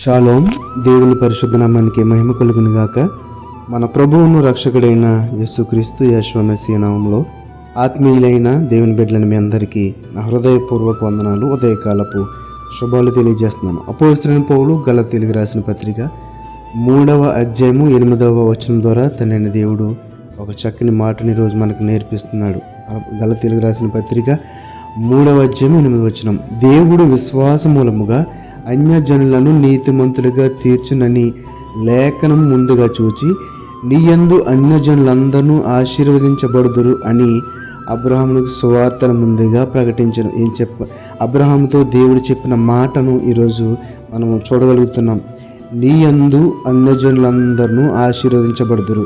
Shalom. దేవుని పరిశుద్ధ నామానికి మహిమ కలుగును గాక. మన ప్రభువును రక్షకుడైన యేసుక్రీస్తు యెహోవా మెస్సీయ నామములో ఆత్మీయులైన దేవుని బిడ్డలను మీ అందరికీ నా హృదయపూర్వక వందనాలు, ఉదయకాలపు శుభాలు తెలియజేస్తున్నాను. అపోస్తలుడైన పౌలు గలతీయులకు రాసిన పత్రిక 3వ అధ్యాయము 8వ వచనం ద్వారా తండ్రి దేవుడు ఒక చక్కని మాటని రోజు మనకు నేర్పిస్తున్నాడు. గలతీయులకు రాసిన పత్రిక 3వ అధ్యాయం 8వ వచనం, దేవుడు విశ్వాస మూలముగా అన్యజనులను నీతిమంతులుగా తీర్చునని లేఖనం ముందుగా చూచి నీయందు అన్యజనులందరూ ఆశీర్వదించబడుదురు అని అబ్రహాములకు సువార్తను ముందుగా ప్రకటించను. అబ్రహాముతో దేవుడు చెప్పిన మాటను ఈరోజు మనము చూడగలుగుతున్నాం. నీయందు అన్యజనులందరూ ఆశీర్వదించబడుదురు,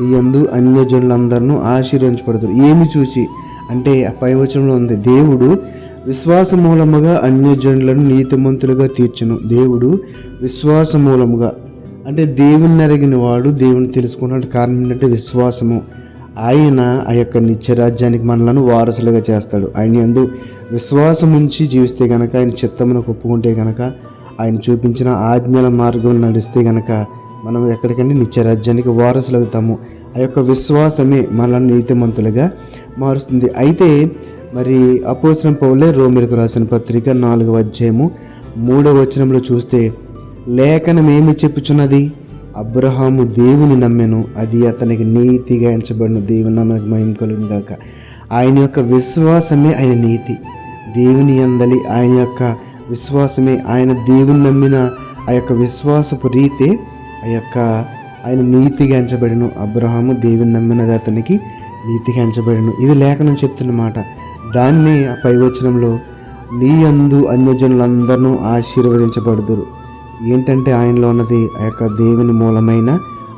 నీయందు అన్యజనులందరూ ఆశీర్వదించబడుదురు. ఏమి చూచి అంటే ఆ పై వచనంలో ఉంది, దేవుడు విశ్వాస మూలముగా అన్యజనులను నీతిమంతులుగా తీర్చును. దేవుడు విశ్వాస మూలముగా అంటే దేవుని ఎరిగిన వాడు దేవుని తెలుసుకున్న కారణం ఏంటంటే విశ్వాసము. ఆయన ఆ యొక్క నిత్యరాజ్యానికి మనలను వారసులుగా చేస్తాడు. ఆయన యందు విశ్వాసం ఉంచి జీవిస్తే గనక, ఆయన చిత్తమునకు ఒప్పుకుంటే గనక, ఆయన చూపించిన ఆజ్ఞల మార్గం నడిస్తే గనక మనం ఎక్కడికంటే నిత్యరాజ్యానికి వారసులు అవుతాము. ఆ యొక్క విశ్వాసమే మనల్ని నీతిమంతులుగా మారుస్తుంది. అయితే మరి అపోస్తలుడైన పౌలు రోమీయులకు రాసిన పత్రిక 4వ అధ్యాయము 3వ వచనంలో చూస్తే లేఖనం ఏమి చెప్పుచున్నది? అబ్రహాము దేవుని నమ్మెను, అది అతనికి నీతిగా ఎంచబడిన. దేవుని నామమునకు మహిమ కలుగును గాక. ఆయన యొక్క విశ్వాసమే ఆయన నీతి. దేవుని యందలి ఆయన యొక్క విశ్వాసమే, ఆయన దేవుని నమ్మిన ఆ యొక్క విశ్వాసపు రీతే ఆయన నీతిగా ఎంచబడిను. అబ్రహాము దేవుని నమ్మినది అతనికి నీతిగా ఎంచబడిను. ఇది లేఖనం చెప్తున్నమాట. దాన్ని ఆ పై వచనంలో నీ యందు అన్యజనులందరూ ఆశీర్వదించబడుదురు. ఏంటంటే ఆయనలో ఉన్నది ఆ యొక్క దేవుని మూలమైన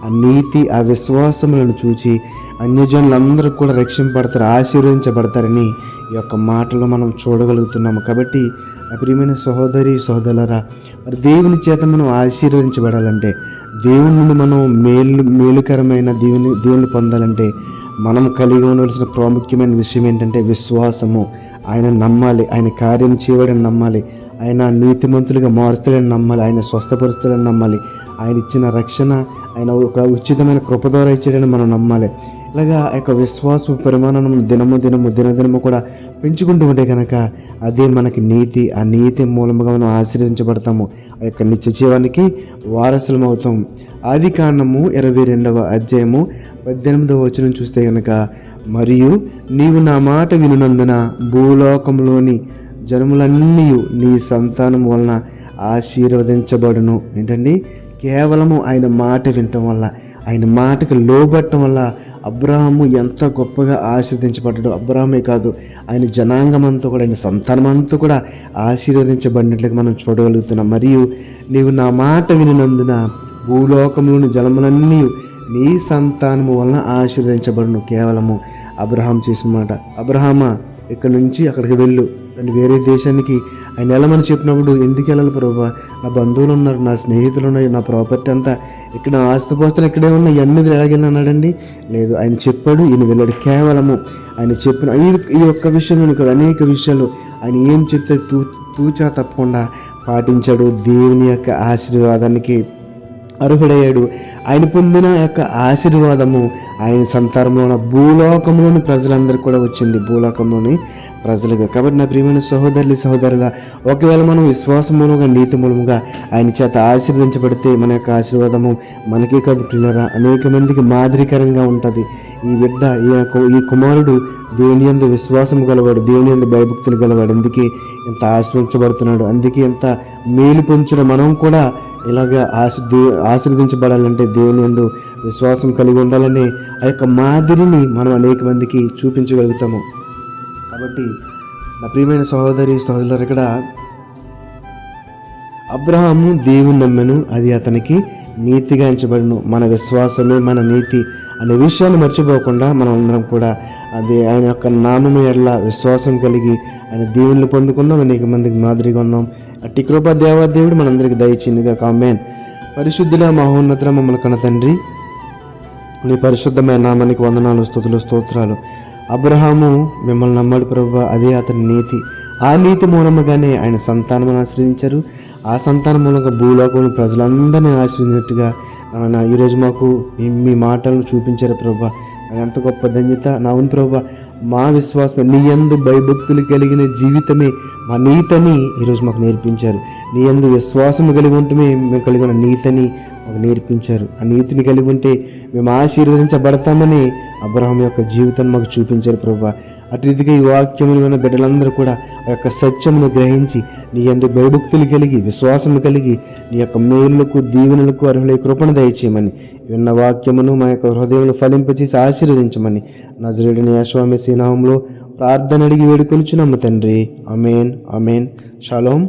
ఆ నీతి, ఆ విశ్వాసములను చూచి అన్యజనులందరూ కూడా రక్షింపబడతారు, ఆశీర్వదించబడతారని ఈ యొక్క మాటలో మనం చూడగలుగుతున్నాము. కాబట్టి ప్రియమైన సహోదరి సహోదరులారా, మరి దేవుని చేత మనం ఆశీర్వదించబడాలంటే, దేవుని నుండి మనం మేలుకరమైన దేవుని పొందాలంటే మనం కలిగి ఉండవలసిన ప్రాముఖ్యమైన విషయం ఏంటంటే విశ్వాసము. ఆయన నమ్మాలి, ఆయన కార్యం చేయడని నమ్మాలి, ఆయన నీతిమంతులుగా మారుస్తాడని నమ్మాలి, ఆయన స్వస్థపరుస్తాడని నమ్మాలి, ఆయన ఇచ్చిన రక్షణ ఆయన ఒక ఉచితమైన కృప ద్వారా ఇచ్చాడని మనం నమ్మాలి. ఇలాగా ఆ యొక్క విశ్వాస పరిమాణం దినదినము కూడా పెంచుకుంటూ ఉంటే కనుక అదే మనకి నీతి. ఆ నీతి మూలముగా మనం ఆశీర్వదించబడతాము, ఆ యొక్క నిత్య జీవానికి వారసులం అవుతాం. ఆది కాండము 22వ అధ్యాయము 18వ వచనం చూస్తే కనుక, మరియు నీవు నా మాట వినునందున భూలోకంలోని జనములన్నీ నీ సంతానం వలన ఆశీర్వదించబడును. ఏంటండి? కేవలము ఆయన మాట వినటం వల్ల, ఆయన మాటకు లోబట్టడం వల్ల అబ్రహాము ఎంత గొప్పగా ఆశీర్వదించబడ్డాడు. అబ్రహామే కాదు, ఆయన జనాంగమంతా కూడా, ఆయన సంతానం అంతా కూడా ఆశీర్వదించబడినట్లుగా మనం చూడగలుగుతున్నాం. మరియు నీవు నా మాట వినినందున భూలోకంలోని జలములన్నీ నీ సంతానము వలన ఆశీర్వదించబడును. కేవలము అబ్రహాం చేసిన మాట. అబ్రహామా, ఇక్కడ నుంచి అక్కడికి వెళ్ళు, అండ్ వేరే దేశానికి ఆయన వెళ్ళమని చెప్పినప్పుడు ఎందుకు వెళ్ళాలి ప్రభువా? నా బంధువులు ఉన్నారు, నా స్నేహితులు ఉన్నాయి, నా ప్రాపర్టీ అంతా ఇక్కడ, ఆస్తిపాస్తులు ఇక్కడే ఉన్నాయి, అన్ని ఎలాగెళ్ళి అన్నాడండి? లేదు, ఆయన చెప్పాడు, ఈయన వెళ్ళాడు. కేవలము ఆయన చెప్పిన ఈ ఒక్క విషయంలో కాదు, అనేక విషయాలు ఆయన ఏం చెప్తే తూచా తప్పకుండా పాటించాడు. దేవుని యొక్క ఆశీర్వాదానికి అర్హుడయ్యాడు. ఆయన పొందిన యొక్క ఆశీర్వాదము ఆయన సంతానంలో ఉన్న భూలోకంలోని ప్రజలందరికీ కూడా వచ్చింది, భూలోకంలోని ప్రజలుగా. కాబట్టి నా ప్రియమైన సహోదరుల, ఒకవేళ మనం విశ్వాస మూలంగా నీతి మూలముగా ఆయన చేత ఆశీర్వదించబడితే మన యొక్క ఆశీర్వాదము మనకే కాదు ప్రియులారా, అనేక మందికి మాదిరికరంగా ఉంటుంది. ఈ బిడ్డ, ఈ కుమారుడు దేవుని యందు విశ్వాసం గలవాడు, దేవుని యందు భయభక్తులు గలవాడు, అందుకే ఎంత ఆశీర్వించబడుతున్నాడు, అందుకే ఎంత మేలు పొందిన మనం కూడా ఇలాగా ఆశీర్వదించబడాలంటే దేవుని యందు విశ్వాసం కలిగి ఉండాలనే ఆ యొక్క మాదిరిని మనం అనేక మందికి చూపించగలుగుతాము. కాబట్టి నా ప్రియమైన సహోదరులారా, ఇక్కడ అబ్రహాము దేవుని నమ్మెను, అది అతనికి నీతిగా ఎంచబడును. మన విశ్వాసమే మన నీతి అనే విషయాన్ని మర్చిపోకుండా మనం అందరం కూడా అది ఆయన యొక్క నామము ఎడల విశ్వాసం కలిగి ఆయన దేవుళ్ళు పొందుకుందాం, అనేక మందికి మాదిరిగా ఉన్నాం. అట్టి కృప దేవుడు మనందరికీ దయచేయునుగా. ఆమేన్. పరిశుద్ధుల మహోన్నతుల మమ్మల్ని కన్న తండ్రి, నీ పరిశుద్ధమైన నామానికి వందనాలు, స్తుతులు, స్తోత్రాలు. అబ్రహాము మిమ్మల్ని నమ్మాడు ప్రభువా, అదే అతని నీతి. ఆ నీతి మూలముగానే ఆయన సంతానమును ఆశ్రయించారు. ఆ సంతానం మూలంగా భూలోకంలో ప్రజలందరినీ ఆశ్రయించినట్టుగా నాయన ఈరోజు మాకు మీ మాటలను చూపించారు ప్రభా. ఎంత గొప్ప ధన్యత. నా అవును ప్రభా, మా విశ్వాసం నీ యందు భయభక్తులు కలిగిన జీవితమే మా నీతని ఈరోజు మాకు నేర్పించారు. నీ యందు విశ్వాసం కలిగి ఉంటమే మేము కలిగిన నీతిని మాకు నేర్పించారు. ఆ నీతిని కలిగి ఉంటే మేము ఆశీర్వదించబడతామని అబ్రహాం యొక్క జీవితాన్ని మాకు చూపించారు ప్రభా. అటు రీతిగా ఈ వాక్యములు ఉన్న బిడ్డలందరూ కూడా ఆ యొక్క సత్యమును గ్రహించి నీ యందు భయభక్తులు కలిగి విశ్వాసము కలిగి నీ యొక్క మేలులకు దీవెనలకు అర్హులై కృపను దయచేయమని విన్న వాక్యమును మా యొక్క హృదయంలో ఫలింపచేసి ఆశీర్వదించమని నజరేయుడైన యేషువా మెస్సీయ నామములో ప్రార్థన అడిగి వేడుకొనుచున్నాము తండ్రి. ఆమేన్. ఆమేన్. షాలోమ్.